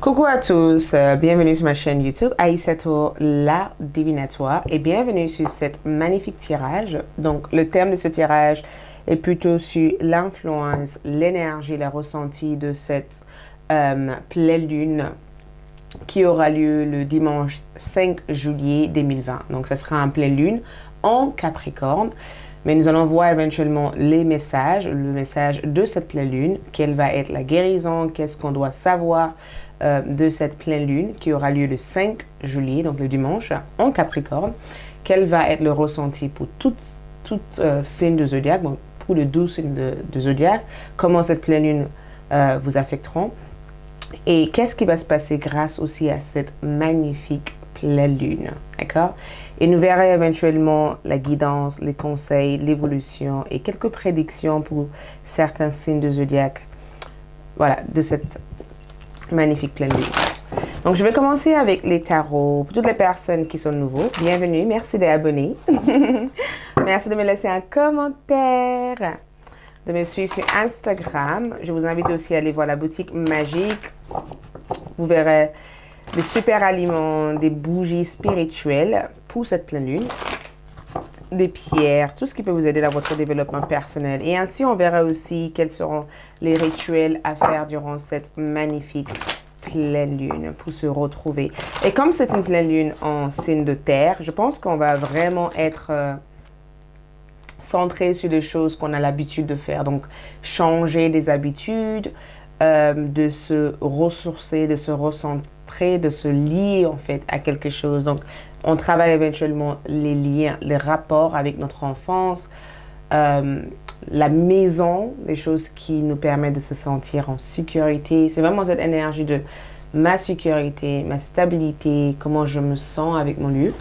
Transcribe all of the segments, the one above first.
Coucou à tous, bienvenue sur ma chaîne YouTube Aïssatou, la divinatoire, et bienvenue sur cet magnifique tirage. Donc le thème de ce tirage est plutôt sur l'influence, l'énergie, le ressenti de cette pleine lune qui aura lieu le dimanche 5 juillet 2020. Donc ce sera un pleine lune en Capricorne. Mais nous allons voir éventuellement les messages, le message de cette pleine lune, quelle va être la guérison, qu'est-ce qu'on doit savoir de cette pleine lune qui aura lieu le 5 juillet, donc le dimanche, en Capricorne. Quel va être le ressenti pour toutes signes de zodiaque, bon, pour les 12 signes de zodiaque, comment cette pleine lune vous affecteront et qu'est-ce qui va se passer grâce aussi à cette magnifique pleine lune, d'accord? Et nous verrons éventuellement la guidance, les conseils, l'évolution et quelques prédictions pour certains signes de zodiaque, voilà, de cette magnifique pleine lune. Donc, je vais commencer avec les tarots. Pour toutes les personnes qui sont nouveaux, bienvenue, merci d'être abonné. Merci de me laisser un commentaire, de me suivre sur Instagram. Je vous invite aussi à aller voir la boutique magique. Vous verrez des super aliments, des bougies spirituelles pour cette pleine lune, des pierres, tout ce qui peut vous aider dans votre développement personnel. Et ainsi, on verra aussi quels seront les rituels à faire durant cette magnifique pleine lune pour se retrouver. Et comme c'est une pleine lune en signe de terre, je pense qu'on va vraiment être centré sur des choses qu'on a l'habitude de faire. Donc, changer des habitudes, de se ressourcer, de se recentrer, de se lier en fait à quelque chose. Donc, on travaille éventuellement les liens, les rapports avec notre enfance, la maison, les choses qui nous permettent de se sentir en sécurité. C'est vraiment cette énergie de ma sécurité, ma stabilité, comment je me sens avec mon lieu.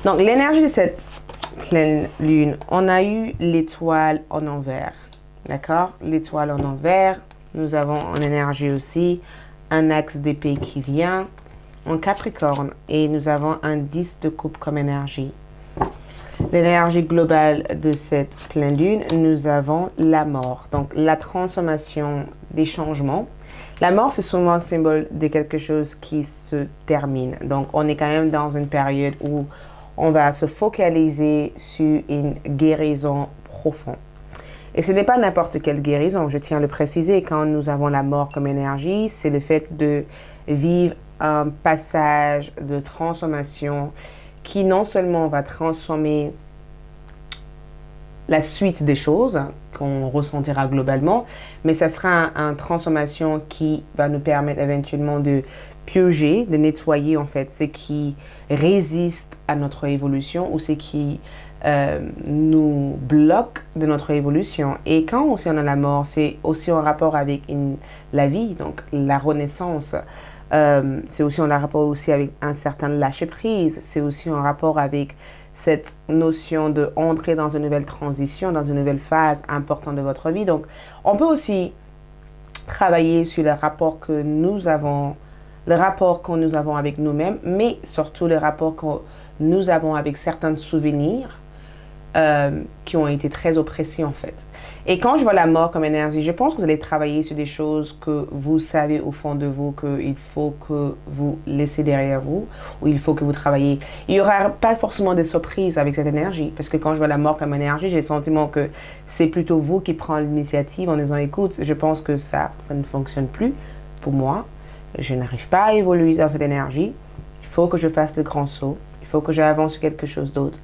Donc, l'énergie de cette pleine lune, on a eu l'étoile en envers. D'accord? L'étoile en envers. Nous avons en énergie aussi un axe d'épée qui vient en Capricorne. Et nous avons un 10 de coupe comme énergie. L'énergie globale de cette pleine lune, nous avons la mort. Donc, la transformation des changements. La mort, c'est souvent un symbole de quelque chose qui se termine. Donc, on est quand même dans une période où on va se focaliser sur une guérison profonde. Et ce n'est pas n'importe quelle guérison, je tiens à le préciser. Quand nous avons la mort comme énergie, c'est le fait de vivre un passage de transformation qui non seulement va transformer la suite des choses qu'on ressentira globalement, mais ça sera une transformation qui va nous permettre éventuellement de purger, de nettoyer en fait ce qui résiste à notre évolution ou ce qui nous bloque de notre évolution. Et quand aussi on a la mort, c'est aussi en rapport avec la vie, donc la renaissance. C'est aussi en rapport aussi avec un certain lâcher-prise. C'est aussi en rapport avec cette notion de entrer dans une nouvelle transition, dans une nouvelle phase importante de votre vie. Donc, on peut aussi travailler sur le rapport que nous avons, le rapport que nous avons avec nous-mêmes, mais surtout le rapport que nous avons avec certains souvenirs qui ont été très oppressés en fait. Et quand je vois la mort comme énergie, je pense que vous allez travailler sur des choses que vous savez au fond de vous qu'il faut que vous laissez derrière vous, ou il faut que vous travaillez. Il n'y aura pas forcément de surprises avec cette énergie, parce que quand je vois la mort comme énergie, j'ai le sentiment que c'est plutôt vous qui prenez l'initiative en disant écoute, je pense que ça ne fonctionne plus pour moi, je n'arrive pas à évoluer dans cette énergie, il faut que je fasse le grand saut, il faut que j'avance sur quelque chose d'autre.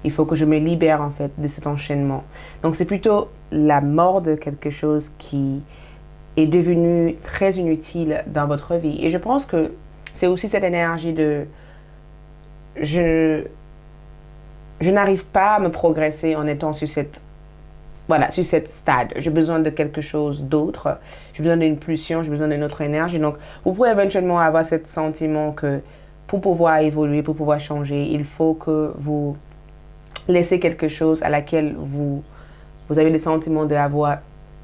Il faut que je me libère en fait de cet enchaînement. Donc c'est plutôt la mort de quelque chose qui est devenu très inutile dans votre vie. Et je pense que c'est aussi cette énergie de je n'arrive pas à me progresser en étant sur cette stade. J'ai besoin de quelque chose d'autre. J'ai besoin d'une pulsion, j'ai besoin d'une autre énergie. Donc vous pouvez éventuellement avoir ce sentiment que pour pouvoir évoluer, pour pouvoir changer, il faut que vous laissez quelque chose à laquelle vous avez le sentiment d'avoir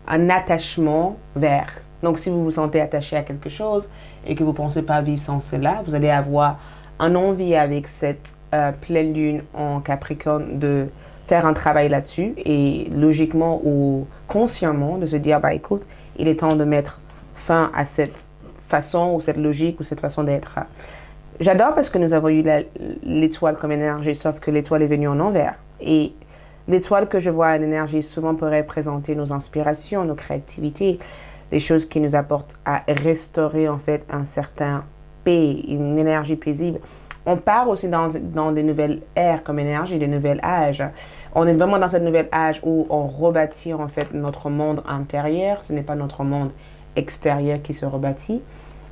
un attachement vers. Donc, si vous vous sentez attaché à quelque chose et que vous ne pensez pas vivre sans cela, vous allez avoir un envie avec cette pleine lune en Capricorne de faire un travail là-dessus et logiquement ou consciemment de se dire, bah écoute, il est temps de mettre fin à cette façon ou cette logique ou cette façon d'être. J'adore parce que nous avons eu l'étoile comme énergie, sauf que l'étoile est venue en envers. Et l'étoile que je vois en énergie souvent peut représenter nos inspirations, nos créativités, des choses qui nous apportent à restaurer en fait un certain paix, une énergie paisible. On part aussi dans des nouvelles ères comme énergie, des nouvelles âges. On est vraiment dans cette nouvelle âge où on rebâtit en fait notre monde intérieur. Ce n'est pas notre monde extérieur qui se rebâtit,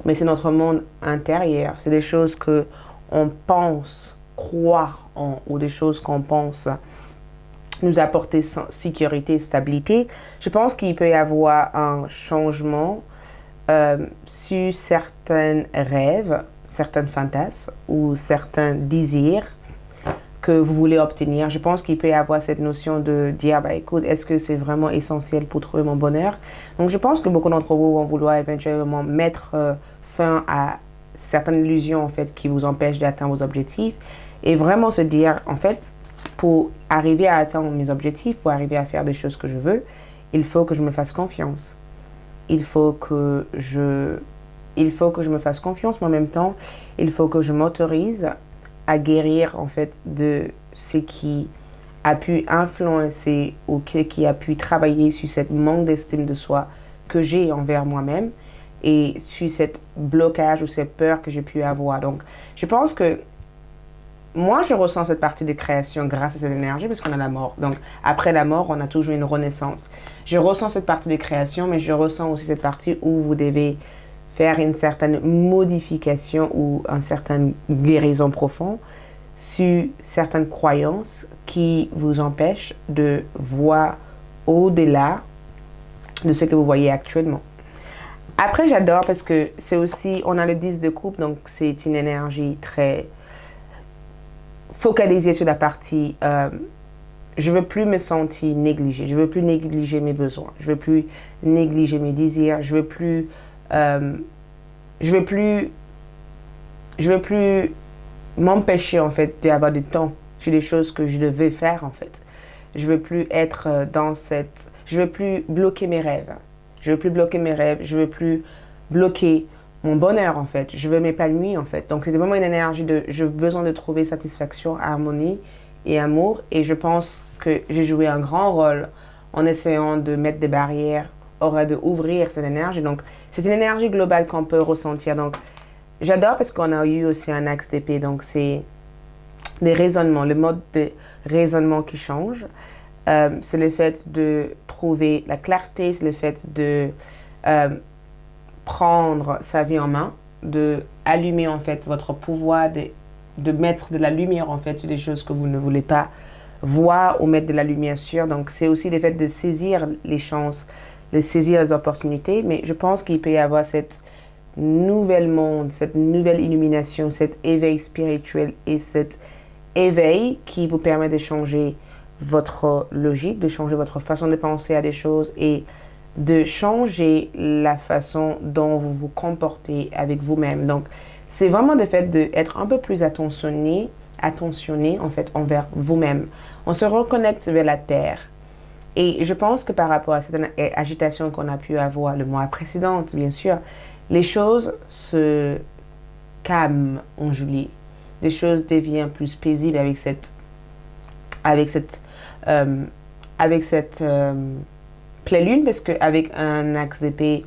mais c'est notre monde intérieur. C'est des choses que on pense croire en, ou des choses qu'on pense nous apporter sécurité, stabilité. Je pense qu'il peut y avoir un changement sur certains rêves, certains fantasmes ou certains désirs que vous voulez obtenir. Je pense qu'il peut y avoir cette notion de dire, bah, écoute, est-ce que c'est vraiment essentiel pour trouver mon bonheur? Donc, je pense que beaucoup d'entre vous vont vouloir éventuellement mettre fin à certaines illusions, en fait, qui vous empêchent d'atteindre vos objectifs et vraiment se dire, en fait, pour arriver à atteindre mes objectifs, pour arriver à faire des choses que je veux, il faut que je me fasse confiance. Il faut que je me fasse confiance, mais en même temps, il faut que je m'autorise à guérir en fait de ce qui a pu influencer ou qui a pu travailler sur cette manque d'estime de soi que j'ai envers moi-même et sur cette blocage ou cette peur que j'ai pu avoir. Donc, je pense que moi, je ressens cette partie de création grâce à cette énergie parce qu'on a la mort. Donc, après la mort, on a toujours une renaissance. Je ressens cette partie de création, mais je ressens aussi cette partie où vous devez faire une certaine modification ou une certaine guérison profonde sur certaines croyances qui vous empêchent de voir au-delà de ce que vous voyez actuellement. Après, j'adore parce que c'est aussi, on a le 10 de coupe, donc c'est une énergie très focalisée sur la partie je veux plus me sentir négligée, je veux plus négliger mes besoins, je veux plus négliger mes désirs, je veux plus m'empêcher en fait d'avoir du temps sur les choses que je devais faire en fait. Je veux plus être je veux plus bloquer mes rêves. Je veux plus bloquer mes rêves, je veux plus bloquer mon bonheur en fait. Je veux m'épanouir en fait. Donc c'est vraiment une énergie de j'ai besoin de trouver satisfaction, harmonie et amour. Et je pense que j'ai joué un grand rôle en essayant de mettre des barrières, d'ouvrir cette énergie. Donc c'est une énergie globale qu'on peut ressentir. Donc j'adore parce qu'on a eu aussi un axe d'épée. Donc c'est des raisonnements, le mode de raisonnement qui change. C'est le fait de trouver la clarté, c'est le fait de prendre sa vie en main, de allumer en fait votre pouvoir, de mettre de la lumière en fait sur des choses que vous ne voulez pas voir ou mettre de la lumière sur. Donc c'est aussi le fait de saisir les chances, de saisir les opportunités. Mais je pense qu'il peut y avoir cette nouvelle monde, cette nouvelle illumination, cet éveil spirituel et cet éveil qui vous permet de changer votre logique, de changer votre façon de penser à des choses et de changer la façon dont vous vous comportez avec vous-même. Donc, c'est vraiment le fait d'être un peu plus attentionné en fait envers vous-même. On se reconnecte vers la terre. Et je pense que par rapport à cette agitation qu'on a pu avoir le mois précédent, bien sûr, les choses se calment en juillet. Les choses deviennent plus paisibles avec cette pleine lune, parce qu'avec un axe d'épée,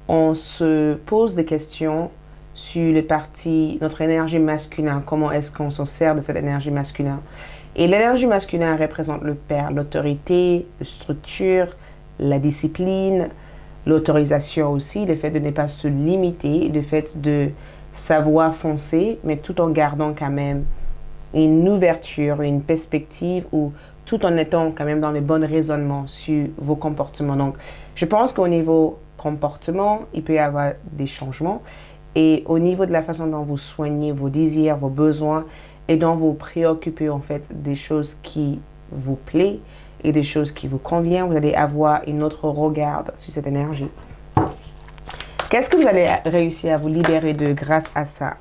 on se pose des questions sur notre énergie masculine, comment est-ce qu'on s'en sert de cette énergie masculine. Et l'énergie masculine représente le père, l'autorité, la structure, la discipline, l'autorisation aussi, le fait de ne pas se limiter, le fait de savoir foncer, mais tout en gardant quand même une ouverture, une perspective, ou tout en étant quand même dans le bon raisonnement sur vos comportements. Donc, je pense qu'au niveau comportement, il peut y avoir des changements. Et au niveau de la façon dont vous soignez vos désirs, vos besoins, et dont vous préoccupez en fait des choses qui vous plaisent et des choses qui vous conviennent, vous allez avoir une autre regard sur cette énergie. Qu'est-ce que vous allez réussir à vous libérer de grâce à ça?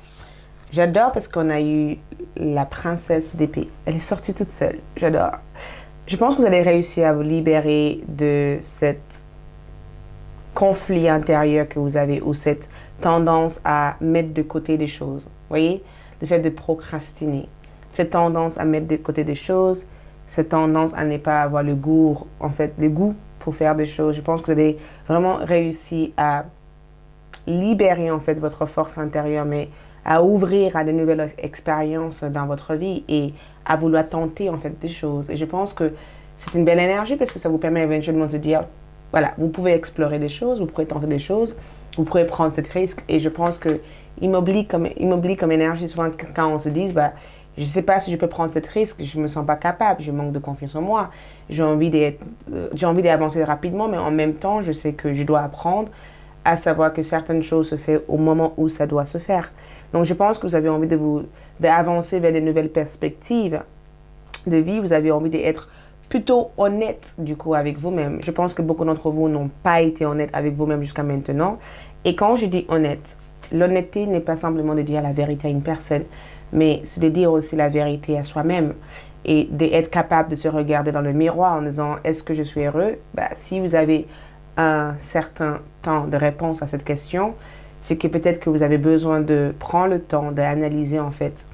J'adore parce qu'on a eu la princesse d'épée. Elle est sortie toute seule. J'adore. Je pense que vous allez réussir à vous libérer de cette conflit intérieur que vous avez ou cette tendance à mettre de côté des choses. Vous voyez? Le fait de procrastiner. Cette tendance à mettre de côté des choses, cette tendance à ne pas avoir le goût, en fait, le goût pour faire des choses. Je pense que vous avez vraiment réussi à libérer, en fait, votre force intérieure, mais à ouvrir à de nouvelles expériences dans votre vie et à vouloir tenter, en fait, des choses. Et je pense que c'est une belle énergie parce que ça vous permet éventuellement de se dire, voilà, vous pouvez explorer des choses, vous pouvez tenter des choses, vous pouvez prendre cet risque. Et je pense que il m'oublie comme énergie souvent quand on se dit, bah, je ne sais pas si je peux prendre cet risque, je ne me sens pas capable, je manque de confiance en moi, j'ai envie d'avancer rapidement, mais en même temps, je sais que je dois apprendre à savoir que certaines choses se font au moment où ça doit se faire. Donc, je pense que vous avez envie d'avancer vers de nouvelles perspectives de vie, vous avez envie d'être plutôt honnête du coup avec vous-même. Je pense que beaucoup d'entre vous n'ont pas été honnêtes avec vous-même jusqu'à maintenant. Et quand je dis honnête, l'honnêteté n'est pas simplement de dire la vérité à une personne, mais c'est de dire aussi la vérité à soi-même et d'être capable de se regarder dans le miroir en disant est-ce que je suis heureux? Si vous avez un certain temps de réponse à cette question, c'est que peut-être que vous avez besoin de prendre le temps d'analyser en fait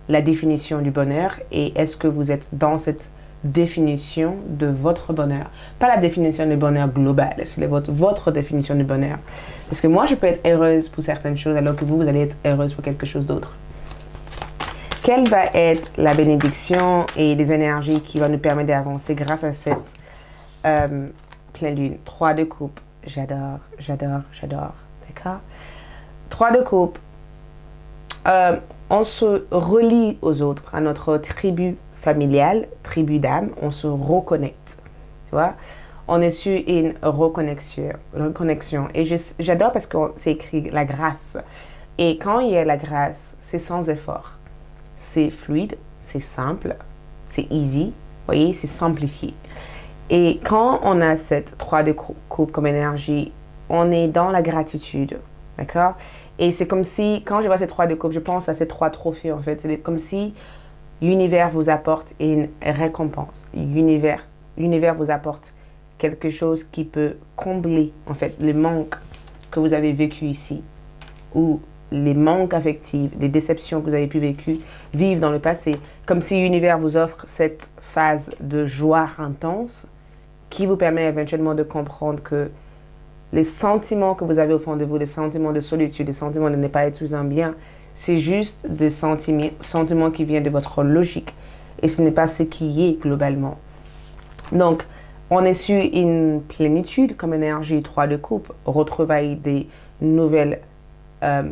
la définition du bonheur et est-ce que vous êtes dans cette définition de votre bonheur. Pas la définition du bonheur global, c'est votre définition du bonheur. Parce que moi, je peux être heureuse pour certaines choses alors que vous allez être heureuse pour quelque chose d'autre. Quelle va être la bénédiction et les énergies qui vont nous permettre d'avancer grâce à cette pleine lune? 3 de coupe. J'adore, j'adore, j'adore. D'accord? 3 de coupe. On se relie aux autres, à notre tribu familiale, tribu d'âme. On se reconnecte. Tu vois? On est sur une reconnexion. Et j'adore parce que c'est écrit la grâce. Et quand il y a la grâce, c'est sans effort. C'est fluide, c'est simple, c'est easy, vous voyez, c'est simplifié. Et quand on a cette 3 de coupe comme énergie, on est dans la gratitude, d'accord? Et c'est comme si, quand je vois ces 3 de coupe, je pense à ces 3 trophées en fait. C'est comme si l'univers vous apporte une récompense. L'univers vous apporte quelque chose qui peut combler en fait le manque que vous avez vécu ici ou les manques affectifs, les déceptions que vous avez pu vivre dans le passé. Comme si l'univers vous offre cette phase de joie intense qui vous permet éventuellement de comprendre que les sentiments que vous avez au fond de vous, les sentiments de solitude, les sentiments de ne pas être sous un bien, c'est juste des sentiments qui viennent de votre logique. Et ce n'est pas ce qui est globalement. Donc, on est sur une plénitude comme énergie 3 de coupe, retrouvailles des nouvelles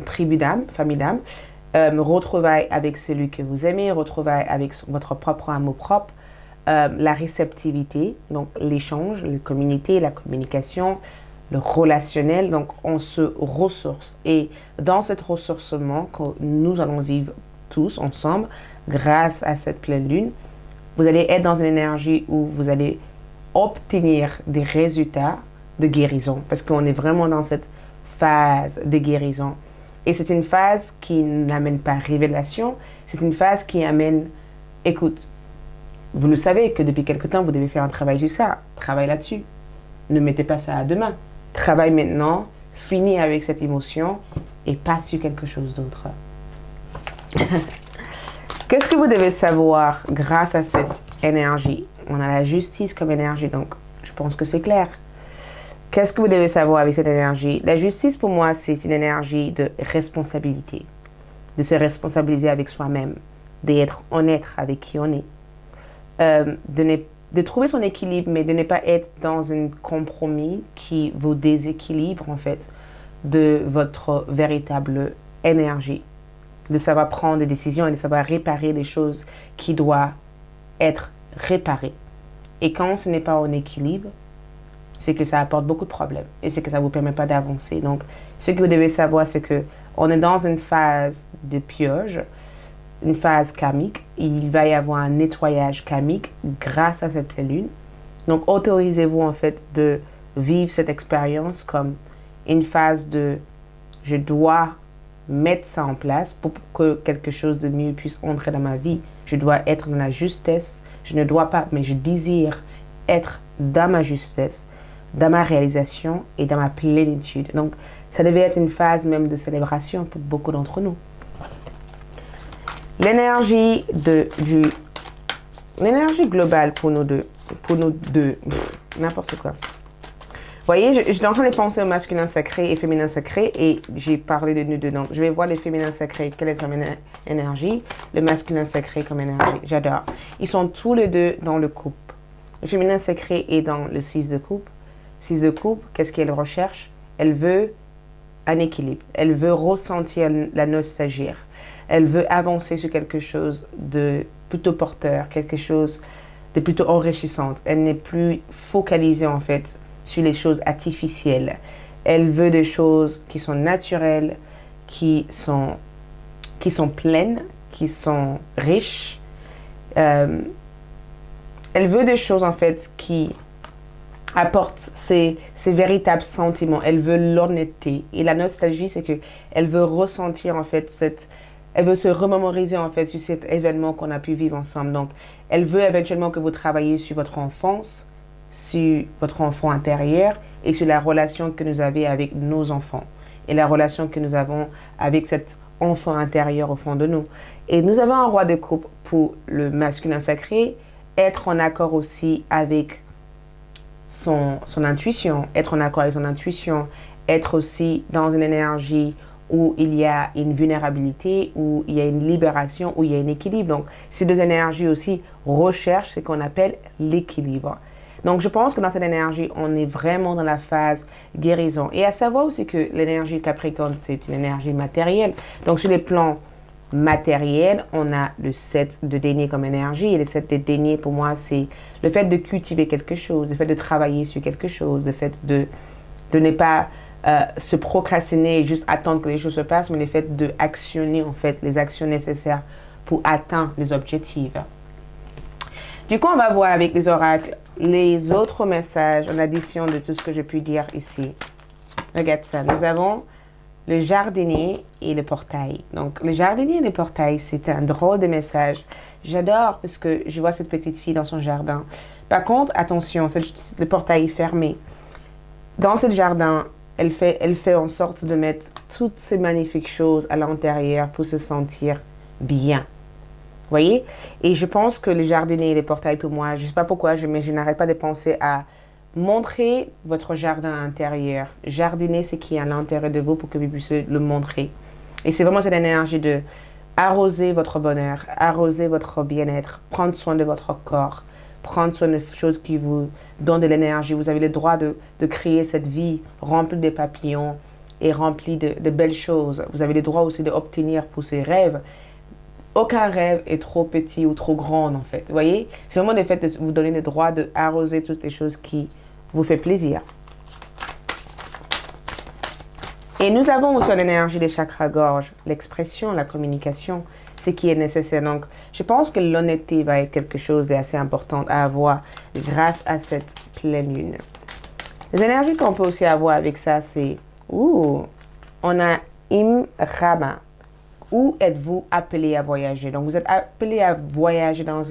tribu d'âme, famille d'âme, retrouvailles avec celui que vous aimez, retrouvailles avec votre propre amour propre, la réceptivité, donc l'échange, la communication, le relationnel, donc on se ressource. Et dans cet ressourcement que nous allons vivre tous ensemble, grâce à cette pleine lune, vous allez être dans une énergie où vous allez obtenir des résultats de guérison, parce qu'on est vraiment dans cette phase de guérison. Et c'est une phase qui n'amène pas révélation, c'est une phase qui amène, écoute, vous le savez que depuis quelque temps, vous devez faire un travail sur ça, travaille là-dessus. Ne mettez pas ça à demain. Travaille maintenant, finis avec cette émotion et passe sur quelque chose d'autre. Qu'est-ce que vous devez savoir grâce à cette énergie? On a la justice comme énergie, donc je pense que c'est clair. Qu'est-ce que vous devez savoir avec cette énergie? La justice, pour moi, c'est une énergie de responsabilité, de se responsabiliser avec soi-même, d'être honnête avec qui on est, de trouver son équilibre, mais de ne pas être dans un compromis qui vous déséquilibre, en fait, de votre véritable énergie, de savoir prendre des décisions et de savoir réparer des choses qui doivent être réparées. Et quand ce n'est pas en équilibre, c'est que ça apporte beaucoup de problèmes et c'est que ça ne vous permet pas d'avancer. Donc, ce que vous devez savoir, c'est que on est dans une phase de purge, une phase karmique. Il va y avoir un nettoyage karmique grâce à cette pleine lune. Donc, autorisez-vous en fait de vivre cette expérience comme une phase de « je dois mettre ça en place pour que quelque chose de mieux puisse entrer dans ma vie. Je dois être dans la justesse. Je ne dois pas, mais je désire être dans ma justesse. dans ma réalisation et dans ma plénitude. Donc, ça devait être une phase même de célébration pour beaucoup d'entre nous. L'énergie globale pour nous deux, n'importe quoi. Vous voyez, je suis en train de penser au masculin sacré et féminin sacré et j'ai parlé de nous deux. Donc, je vais voir le féminin sacré, quelle est son énergie, le masculin sacré comme énergie. J'adore. Ils sont tous les deux dans le couple. Le féminin sacré est dans le 6 de coupe. 6 de coupe, qu'est-ce qu'elle recherche? Elle veut un équilibre. Elle veut ressentir la nostalgie. Elle veut avancer sur quelque chose de plutôt porteur, quelque chose de plutôt enrichissant. Elle n'est plus focalisée en fait sur les choses artificielles. Elle veut des choses qui sont naturelles, qui sont pleines, qui sont riches. Elle veut des choses en fait qui apportent ses véritables sentiments. Elle veut l'honnêteté. Et la nostalgie, c'est que elle veut ressentir en fait elle veut se remémoriser en fait sur cet événement qu'on a pu vivre ensemble. Donc, elle veut éventuellement que vous travailliez sur votre enfance, sur votre enfant intérieur et sur la relation que nous avons avec nos enfants et la relation que nous avons avec cet enfant intérieur au fond de nous. Et nous avons un roi de coupe pour le masculin sacré, être en accord aussi avec son intuition, être en accord avec son intuition, être aussi dans une énergie où il y a une vulnérabilité, où il y a une libération, où il y a un équilibre. Donc, ces deux énergies aussi recherchent ce qu'on appelle l'équilibre. Donc, je pense que dans cette énergie, on est vraiment dans la phase guérison. Et à savoir aussi que l'énergie Capricorne, c'est une énergie matérielle. Donc, sur les plans matériels, on a le 7 de denier comme énergie. Et le 7 de denier, pour moi, c'est le fait de cultiver quelque chose, le fait de travailler sur quelque chose, le fait de ne pas se procrastiner et juste attendre que les choses se passent, mais le fait d'actionner, en fait, les actions nécessaires pour atteindre les objectifs. Du coup, on va voir avec les oracles les autres messages en addition de tout ce que j'ai pu dire ici. Regarde ça. Nous avons le jardinier et le portail. Donc, le jardinier et le portail, c'est un drôle de message. J'adore parce que je vois cette petite fille dans son jardin. Par contre, attention, le portail est fermé. Dans ce jardin, elle fait en sorte de mettre toutes ces magnifiques choses à l'intérieur pour se sentir bien. Voyez? Et je pense que les jardiniers et les portails, pour moi, je ne sais pas pourquoi, mais je n'arrête pas de penser à montrer votre jardin intérieur. Jardiner ce qui est à l'intérieur de vous pour que vous puissiez le montrer. Et c'est vraiment cette énergie de arroser votre bonheur, arroser votre bien-être, prendre soin de votre corps, prendre soin de choses qui vous donnent de l'énergie. Vous avez le droit de créer cette vie remplie de papillons et remplie de belles choses. Vous avez le droit aussi d'obtenir pour ces rêves. Aucun rêve est trop petit ou trop grand, en fait. Vous voyez? C'est vraiment le fait de vous donner le droit d'arroser toutes les choses qui vous font plaisir. Et nous avons aussi l'énergie des chakras-gorge, l'expression, la communication, ce qui est nécessaire. Donc, je pense que l'honnêteté va être quelque chose d'assez important à avoir grâce à cette pleine lune. Les énergies qu'on peut aussi avoir avec ça, c'est... on a Im-Rama. Où êtes-vous appelé à voyager? Donc, vous êtes appelé à voyager dans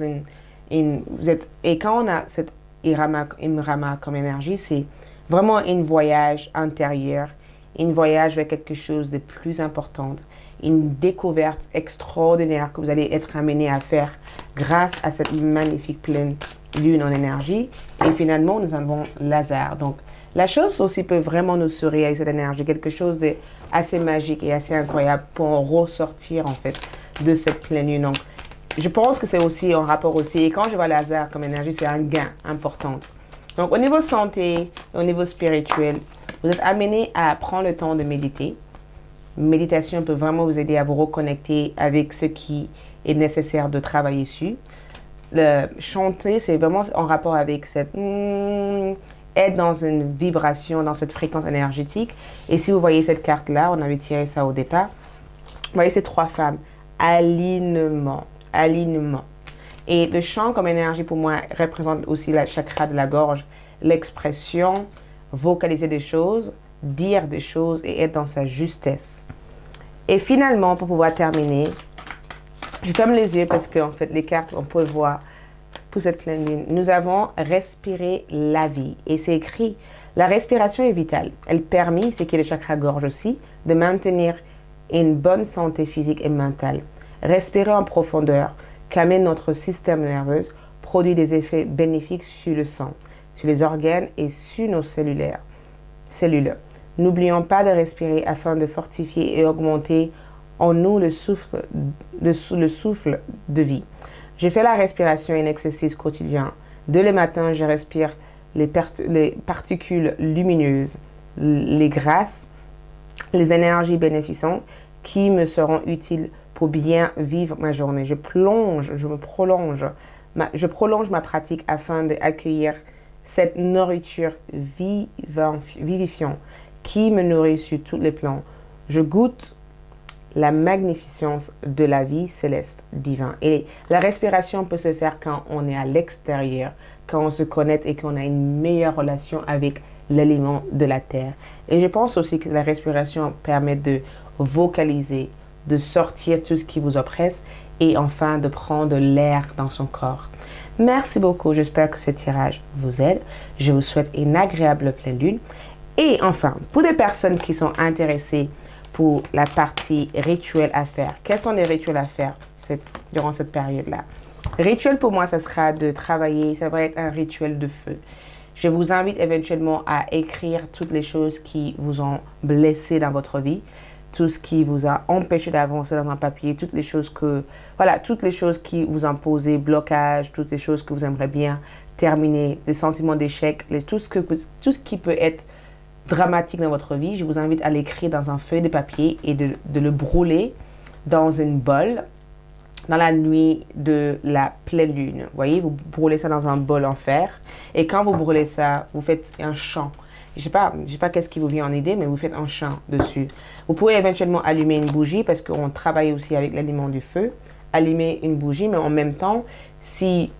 et quand on a cette Im-Rama comme énergie, c'est vraiment un voyage intérieur, un voyage vers quelque chose de plus important, une découverte extraordinaire que vous allez être amené à faire grâce à cette magnifique pleine lune en énergie. Et finalement, nous avons Lazare. Donc, la chose aussi peut vraiment nous sourire avec cette énergie, quelque chose d'assez magique et assez incroyable pour en ressortir en fait de cette pleine lune. Donc, je pense que c'est aussi en rapport aussi, et quand je vois Lazare comme énergie, c'est un gain important. Donc, au niveau santé, au niveau spirituel, vous êtes amené à prendre le temps de méditer. Méditation peut vraiment vous aider à vous reconnecter avec ce qui est nécessaire de travailler sur. Le chanter, c'est vraiment en rapport avec cette... être dans une vibration, dans cette fréquence énergétique. Et si vous voyez cette carte-là, on avait tiré ça au départ. Vous voyez ces trois femmes. Alignement. Alignement. Et le chant comme énergie, pour moi, représente aussi la chakra de la gorge. L'expression, vocaliser des choses, dire des choses et être dans sa justesse. Et finalement, pour pouvoir terminer, je ferme les yeux parce qu'en fait, les cartes, on peut voir pour cette pleine lune. Nous avons respiré la vie. Et c'est écrit La respiration est vitale. Elle permet, ce qui est le chakra gorge aussi, de maintenir une bonne santé physique et mentale. Respirer en profondeur, calmer notre système nerveux, produit des effets bénéfiques sur le sang, sur les organes et sur nos cellules. N'oublions pas de respirer afin de fortifier et augmenter en nous le souffle de vie. Je fais la respiration un exercice quotidien. Dès le matin, je respire les particules lumineuses, les grasses, les énergies bénéfiques qui me seront utiles pour bien vivre ma journée. Je prolonge ma pratique afin d'accueillir cette nourriture vivifiante qui me nourrit sur tous les plans. Je goûte la magnificence de la vie céleste divine. Et la respiration peut se faire quand on est à l'extérieur, quand on se connecte et qu'on a une meilleure relation avec l'aliment de la terre. Et je pense aussi que la respiration permet de vocaliser, de sortir tout ce qui vous oppresse et enfin de prendre l'air dans son corps. Merci beaucoup, j'espère que ce tirage vous aide. Je vous souhaite une agréable pleine lune. Et enfin, pour des personnes qui sont intéressées pour la partie rituel à faire, quels sont les rituels à faire durant cette période-là? Rituel pour moi, ça sera de travailler, ça va être un rituel de feu. Je vous invite éventuellement à écrire toutes les choses qui vous ont blessé dans votre vie, tout ce qui vous a empêché d'avancer dans un papier, toutes les choses qui vous ont posé blocage, toutes les choses que vous aimeriez bien terminer, les sentiments d'échec, tout ce qui peut être dramatique dans votre vie. Je vous invite à l'écrire dans un feuille de papier et de le brûler dans une bol dans la nuit de la pleine lune. Vous voyez, vous brûlez ça dans un bol en fer et quand vous brûlez ça, vous faites un chant. Je sais pas qu'est-ce qui vous vient en idée, mais vous faites un chant dessus. Vous pouvez éventuellement allumer une bougie parce qu'on travaille aussi avec l'élément du feu. Allumer une bougie, mais en même temps, si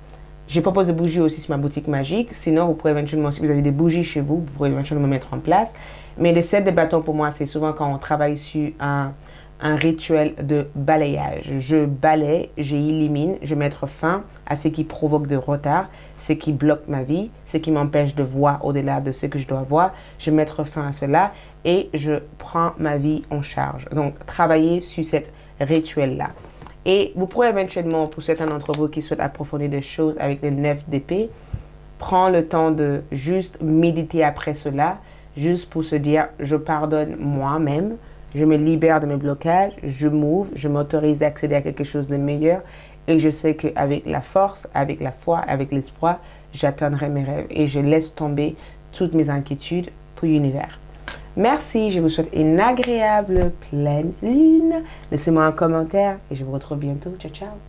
je propose des bougies aussi sur ma boutique magique, sinon vous pouvez éventuellement, si vous avez des bougies chez vous, vous pourrez éventuellement mettre en place. Mais le set de bâtons pour moi, c'est souvent quand on travaille sur un rituel de balayage. Je balaye, j'élimine, je mets fin à ce qui provoque de retard, ce qui bloque ma vie, ce qui m'empêche de voir au-delà de ce que je dois voir. Je mets fin à cela et je prends ma vie en charge. Donc, travailler sur cet rituel-là. Et vous pourrez éventuellement, pour certains d'entre vous qui souhaitent approfondir des choses avec le 9 d'épée, prendre le temps de juste méditer après cela, juste pour se dire, je pardonne moi-même, je me libère de mes blocages, je m'ouvre, je m'autorise d'accéder à quelque chose de meilleur et je sais qu'avec la force, avec la foi, avec l'espoir, j'atteindrai mes rêves et je laisse tomber toutes mes inquiétudes pour l'univers. Merci, je vous souhaite une agréable pleine lune. Laissez-moi un commentaire et je vous retrouve bientôt. Ciao, ciao.